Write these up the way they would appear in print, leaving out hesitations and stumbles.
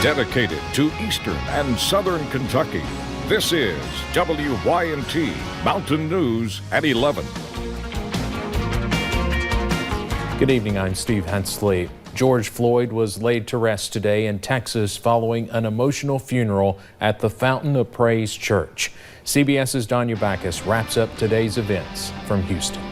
Dedicated to Eastern and Southern Kentucky, this is WYNT Mountain News at 11. Good evening, I'm Steve Hensley. George Floyd was laid to rest today in Texas following an emotional funeral at the Fountain of Praise Church. CBS's Danya Backus wraps up today's events from Houston.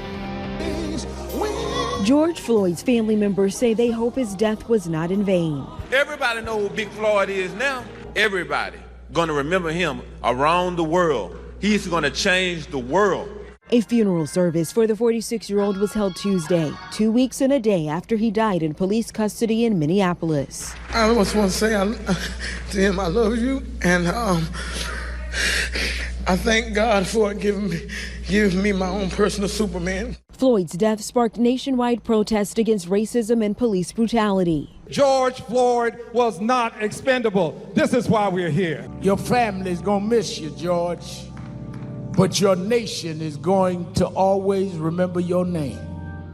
George Floyd's family members say they hope his death was not in vain. Everybody know who Big Floyd is now. Everybody going to remember him around the world. He's going to change the world. A funeral service for the 46-year-old was held Tuesday, 2 weeks and a day after he died in police custody in Minneapolis. I just want to say to him, I love you, and I thank God for giving me my own personal Superman. Floyd's death sparked nationwide protest against racism and police brutality. George Floyd was not expendable. This is why we're here. Your family's gonna miss you, George, but your nation is going to always remember your name.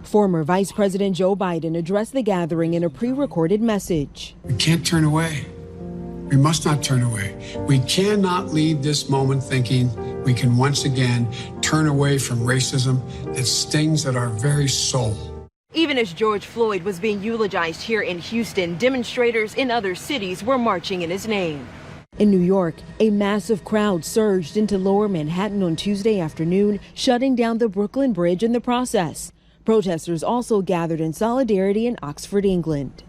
Former Vice President Joe Biden addressed the gathering in a pre-recorded message. We can't turn away. We must not turn away. We cannot leave this moment thinking we can once again turn away from racism that stings at our very soul. Even as George Floyd was being eulogized here in Houston, demonstrators in other cities were marching in his name. In New York, a massive crowd surged into Lower Manhattan on Tuesday afternoon, shutting down the Brooklyn Bridge in the process. Protesters also gathered in solidarity in Oxford, England.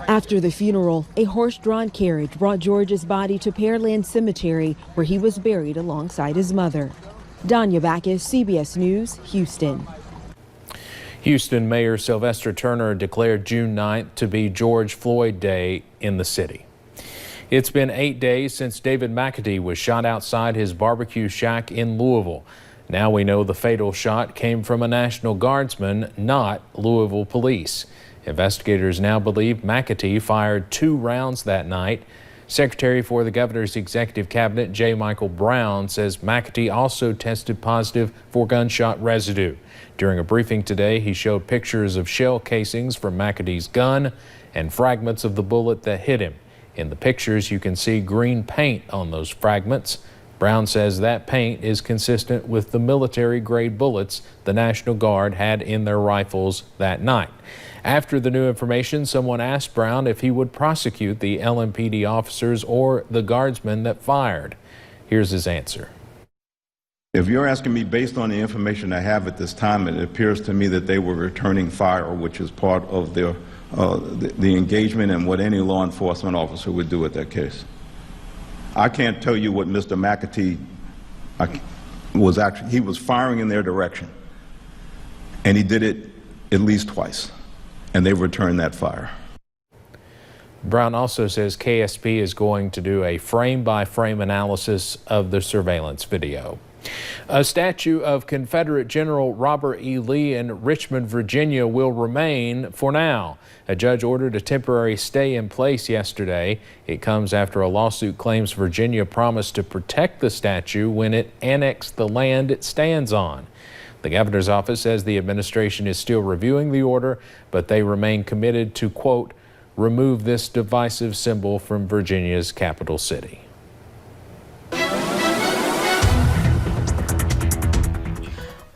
After the funeral, a horse-drawn carriage brought George's body to Pearland Cemetery, where he was buried alongside his mother. Danya Backus, CBS News, Houston. Houston Mayor Sylvester Turner declared June 9th to be George Floyd Day in the city. It's been 8 days since David McAtee was shot outside his barbecue shack in Louisville. Now we know the fatal shot came from a National Guardsman, not Louisville police. Investigators now believe McAtee fired 2 rounds that night. Secretary for the governor's executive cabinet, J. Michael Brown, says McAtee also tested positive for gunshot residue. During a briefing today, he showed pictures of shell casings from McAtee's gun and fragments of the bullet that hit him. In the pictures, you can see green paint on those fragments. Brown says that paint is consistent with the military-grade bullets the National Guard had in their rifles that night. After the new information, someone asked Brown if he would prosecute the LMPD officers or the guardsmen that fired. Here's his answer. If you're asking me based on the information I have at this time, it appears to me that they were returning fire, which is part of the engagement and what any law enforcement officer would do at that case. I can't tell you what Mr. McAtee he was firing in their direction, and he did it at least twice, and they returned that fire. Brown also says KSP is going to do a frame-by-frame analysis of the surveillance video. A statue of Confederate General Robert E. Lee in Richmond, Virginia will remain for now. A judge ordered a temporary stay in place yesterday. It comes after a lawsuit claims Virginia promised to protect the statue when it annexed the land it stands on. The governor's office says the administration is still reviewing the order, but they remain committed to, quote, remove this divisive symbol from Virginia's capital city.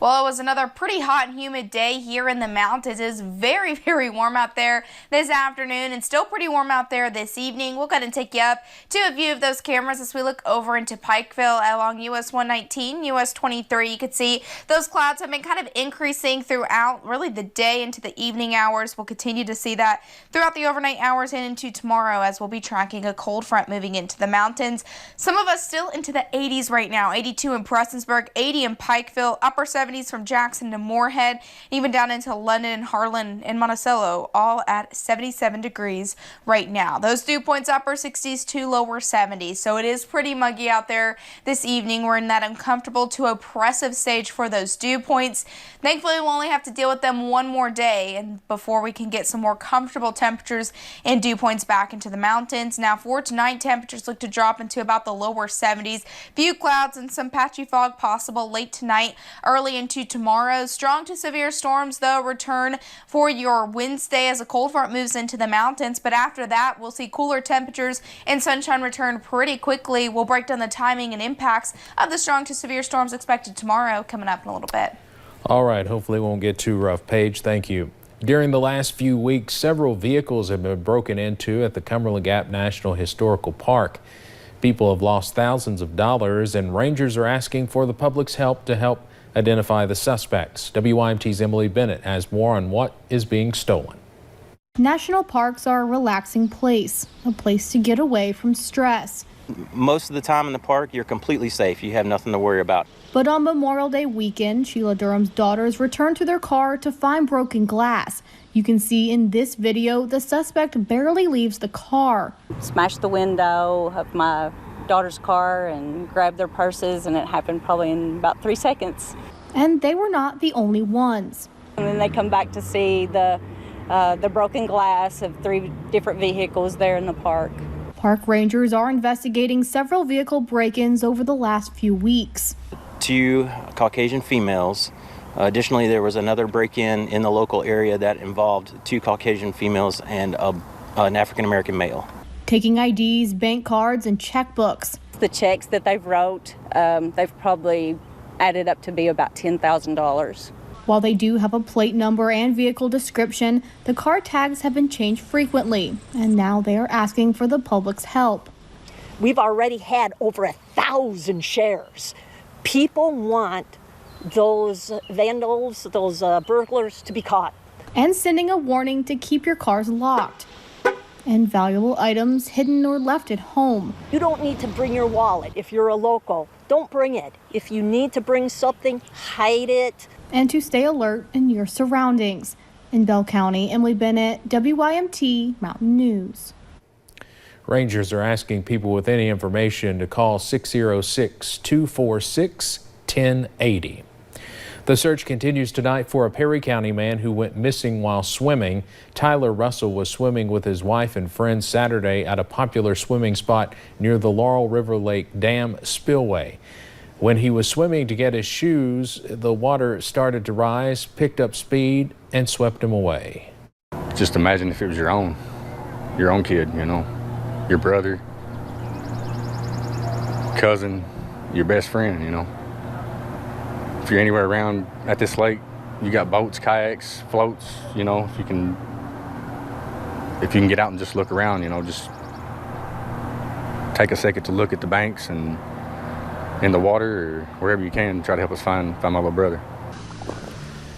Well, it was another pretty hot and humid day here in the mountains. It is very, very warm out there this afternoon and still pretty warm out there this evening. We'll go ahead and take you up to a view of those cameras as we look over into Pikeville along US 119, US 23. You can see those clouds have been kind of increasing throughout really the day into the evening hours. We'll continue to see that throughout the overnight hours and into tomorrow as we'll be tracking a cold front moving into the mountains. Some of us still into the 80s right now, 82 in Prestonsburg, 80 in Pikeville, upper 70s from Jackson to Moorhead, even down into London, Harlan, and Monticello, all at 77 degrees right now. Those dew points upper 60s to lower 70s, so it is pretty muggy out there this evening. We're in that uncomfortable to oppressive stage for those dew points. Thankfully, we'll only have to deal with them one more day and before we can get some more comfortable temperatures and dew points back into the mountains. Now for tonight, temperatures look to drop into about the lower 70s. Few clouds and some patchy fog possible late tonight, early into tomorrow. Strong to severe storms, though, return for your Wednesday as a cold front moves into the mountains. But after that, we'll see cooler temperatures and sunshine return pretty quickly. We'll break down the timing and impacts of the strong to severe storms expected tomorrow coming up in a little bit. All right, hopefully it won't get too rough. Paige, thank you. During the last few weeks, several vehicles have been broken into at the Cumberland Gap National Historical Park. People have lost thousands of dollars, and rangers are asking for the public's help to help identify the suspects. WYMT's Emily Bennett has more on what is being stolen. National parks are a relaxing place, a place to get away from stress. Most of the time in the park, you're completely safe. You have nothing to worry about. But on Memorial Day weekend, Sheila Durham's daughters returned to their car to find broken glass. You can see in this video, the suspect barely leaves the car. Smashed the window of my daughter's car and grabbed their purses, and it happened probably in about 3 seconds. And they were not the only ones. And then they come back to see the broken glass of 3 different vehicles there in the park. Park rangers are investigating several vehicle break-ins over the last few weeks. 2 Caucasian females. Additionally, there was another break-in in the local area that involved 2 Caucasian females and an African-American male. Taking IDs, bank cards, and checkbooks. The checks that they've wrote, they've probably added up to be about $10,000. While they do have a plate number and vehicle description, the car tags have been changed frequently, and now they are asking for the public's help. We've already had over 1,000 shares. People want those vandals, those burglars to be caught. And sending a warning to keep your cars locked and valuable items hidden or left at home. You don't need to bring your wallet if you're a local. Don't bring it. If you need to bring something, hide it. And to stay alert in your surroundings. In Bell County, Emily Bennett, WYMT Mountain News. Rangers are asking people with any information to call 606-246-1080. The search continues tonight for a Perry County man who went missing while swimming. Tyler Russell was swimming with his wife and friends Saturday at a popular swimming spot near the Laurel River Lake Dam Spillway. When he was swimming to get his shoes, the water started to rise, picked up speed, and swept him away. Just imagine if it was your own kid, you know, your brother, cousin, your best friend, you know. If you're anywhere around at this lake, you got boats, kayaks, floats, you know, if you can get out and just look around, you know, just take a second to look at the banks and in the water or wherever you can, try to help us find my little brother.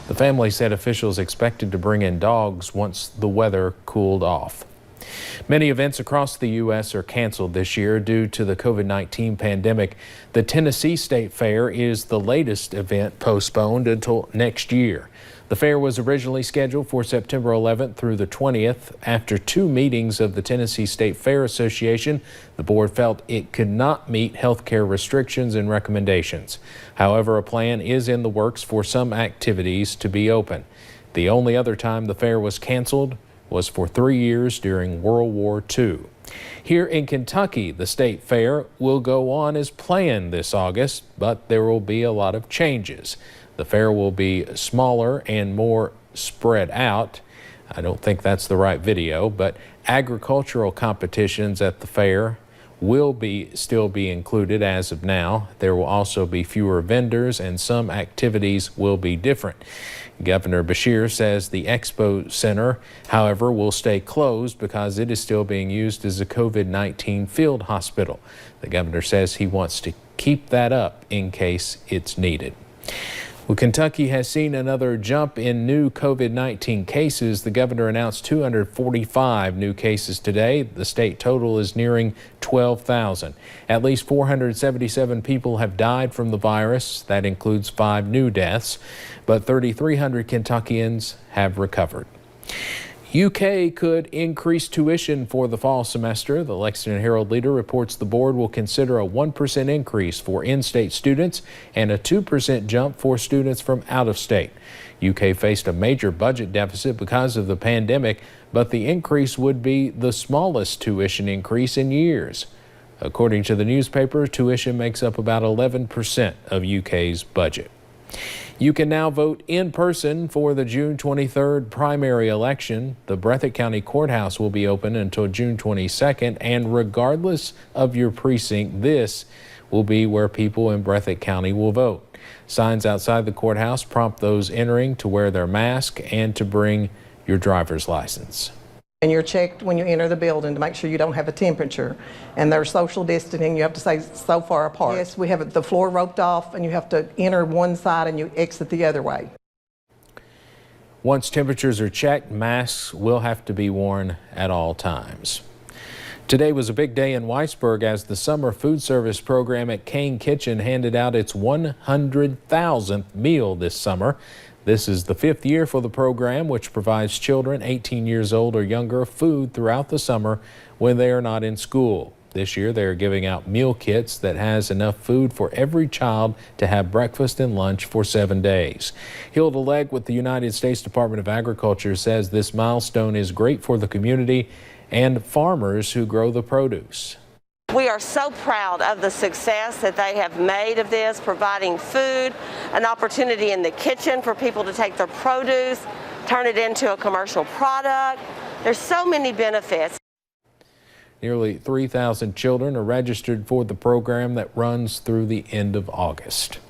The family said officials expected to bring in dogs once the weather cooled off. Many events across the U.S. are canceled this year due to the COVID-19 pandemic. The Tennessee State Fair is the latest event postponed until next year. The fair was originally scheduled for September 11th through the 20th. After 2 meetings of the Tennessee State Fair Association, the board felt it could not meet healthcare restrictions and recommendations. However, a plan is in the works for some activities to be open. The only other time the fair was canceled was for 3 years during World War II. Here in Kentucky, the state fair will go on as planned this August, but there will be a lot of changes. The fair will be smaller and more spread out. I don't think that's the right video, but agricultural competitions at the fair will still be included as of now. There will also be fewer vendors and some activities will be different. Governor Beshear says the Expo Center, however, will stay closed because it is still being used as a COVID-19 field hospital. The governor says he wants to keep that up in case it's needed. Well, Kentucky has seen another jump in new COVID-19 cases. The governor announced 245 new cases today. The state total is nearing 12,000. At least 477 people have died from the virus. That includes 5 new deaths, but 3,300 Kentuckians have recovered. UK could increase tuition for the fall semester. The Lexington Herald Leader reports the board will consider a 1% increase for in-state students and a 2% jump for students from out of state. UK faced a major budget deficit because of the pandemic, but the increase would be the smallest tuition increase in years. According to the newspaper, tuition makes up about 11% of UK's budget. You can now vote in person for the June 23rd primary election. The Breathitt County Courthouse will be open until June 22nd, and regardless of your precinct, this will be where people in Breathitt County will vote. Signs outside the courthouse prompt those entering to wear their mask and to bring your driver's license. And you're checked when you enter the building to make sure you don't have a temperature. And there's social distancing. You have to stay so far apart. Yes, we have the floor roped off, and you have to enter one side and you exit the other way. Once temperatures are checked, masks will have to be worn at all times. Today was a big day in Whitesburg as the summer food service program at Kane Kitchen handed out its 100,000th meal this summer. This is the 5th year for the program, which provides children 18 years old or younger food throughout the summer when they are not in school. This year, they are giving out meal kits that has enough food for every child to have breakfast and lunch for 7 days. Hilda Legg with the United States Department of Agriculture says this milestone is great for the community and farmers who grow the produce. We are so proud of the success that they have made of this, providing food, an opportunity in the kitchen for people to take their produce, turn it into a commercial product. There's so many benefits. Nearly 3,000 children are registered for the program that runs through the end of August.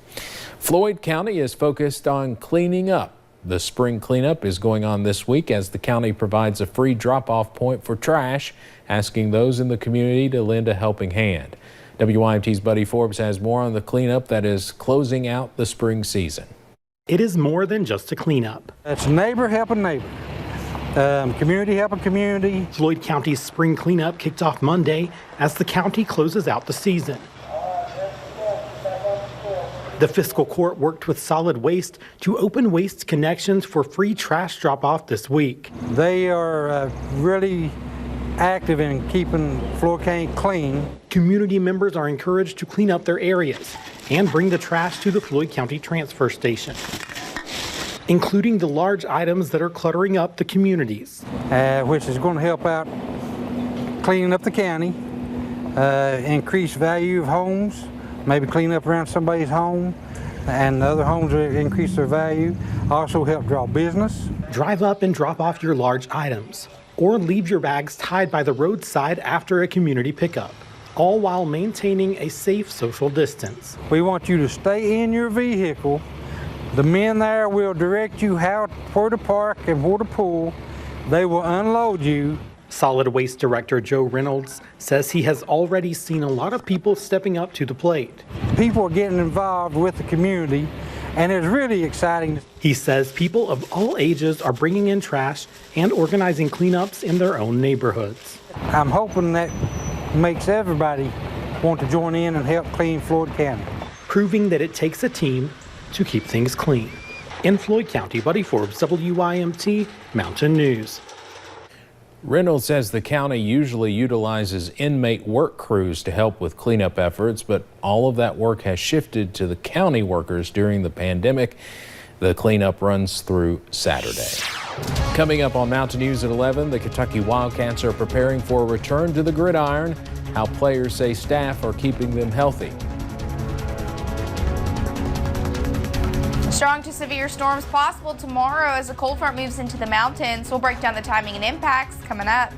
Floyd County is focused on cleaning up. The spring cleanup is going on this week as the county provides a free drop-off point for trash, asking those in the community to lend a helping hand. WYMT's Buddy Forbes has more on the cleanup that is closing out the spring season. It is more than just a cleanup. It's neighbor helping neighbor. Community helping community. Floyd County's spring cleanup kicked off Monday as the county closes out the season. The fiscal court worked with Solid Waste to open Waste Connections for free trash drop-off this week. They are really active in keeping Floyd County clean. Community members are encouraged to clean up their areas and bring the trash to the Floyd County Transfer Station, including the large items that are cluttering up the communities. Which is going to help out cleaning up the county, increase value of homes, maybe clean up around somebody's home, and the other homes will increase their value. Also help draw business. Drive up and drop off your large items, or leave your bags tied by the roadside after a community pickup, all while maintaining a safe social distance. We want you to stay in your vehicle. The men there will direct you where to park and where to pull. They will unload you. Solid Waste Director Joe Reynolds says he has already seen a lot of people stepping up to the plate. People are getting involved with the community, and it's really exciting. He says people of all ages are bringing in trash and organizing cleanups in their own neighborhoods. I'm hoping that makes everybody want to join in and help clean Floyd County. Proving that it takes a team to keep things clean. In Floyd County, Buddy Forbes, WYMT Mountain News. Reynolds says the county usually utilizes inmate work crews to help with cleanup efforts, but all of that work has shifted to the county workers during the pandemic. The cleanup runs through Saturday. Coming up on Mountain News at 11, the Kentucky Wildcats are preparing for a return to the gridiron, how players say staff are keeping them healthy. Strong to severe storms possible tomorrow as a cold front moves into the mountains. We'll break down the timing and impacts coming up.